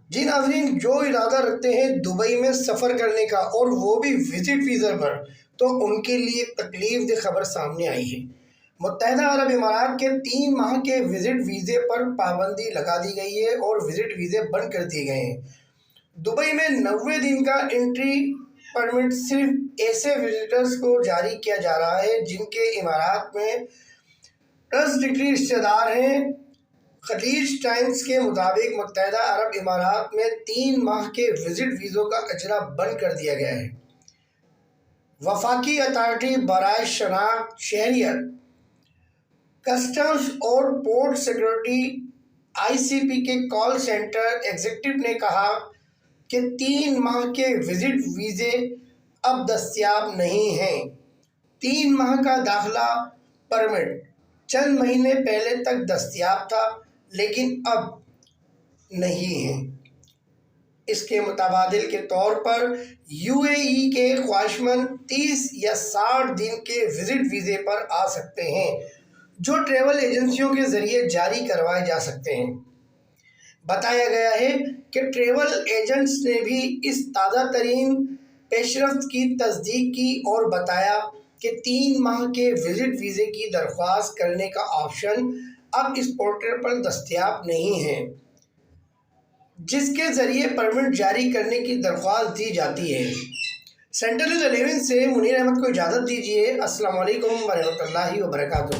جی ناظرین، جو ارادہ رکھتے ہیں دبئی میں سفر کرنے کا اور وہ بھی وزٹ ویزا پر، تو ان کے لیے تکلیف دہ خبر سامنے آئی ہے۔ متحدہ عرب امارات کے 3 ماہ کے وزٹ ویزے پر پابندی لگا دی گئی ہے اور وزٹ ویزے بند کر دیے گئے ہیں۔ دبئی میں 90 دن کا انٹری پرمٹ صرف ایسے وزٹرز کو جاری کیا جا رہا ہے جن کے امارات میں 10 ڈگری رشتہ دار ہیں۔ خلیج ٹائمز کے مطابق متحدہ عرب امارات میں 3 ماہ کے وزٹ ویزوں کا اجرا بند کر دیا گیا ہے۔ وفاقی اتھارٹی برائے شناخت شہریت، کسٹمز اور پورٹ سیکورٹی (ICP) کے کال سینٹر ایگزیکٹو نے کہا کہ 3 ماہ کے وزٹ ویزے اب دستیاب نہیں ہیں۔ 3 ماہ کا داخلہ پرمٹ چند مہینے پہلے تک دستیاب تھا لیکن اب نہیں ہے۔ اس کے متبادل کے طور پر UAE کے خواہشمند 30 یا 60 دن کے وزٹ ویزے پر آ سکتے ہیں جو ٹریول ایجنسیوں کے ذریعے جاری کروائے جا سکتے ہیں۔ بتایا گیا ہے کہ ٹریول ایجنٹس نے بھی اس تازہ ترین پیش رفت کی تصدیق کی اور بتایا کہ 3 ماہ کے وزٹ ویزے کی درخواست کرنے کا آپشن اب اس پورٹل پر دستیاب نہیں ہے جس کے ذریعے پرمٹ جاری کرنے کی درخواست دی جاتی ہے۔ سینٹرل نیوز 11 سے منیر احمد کو اجازت دیجیے۔ السلام علیکم ورحمۃ اللہ وبرکاتہ۔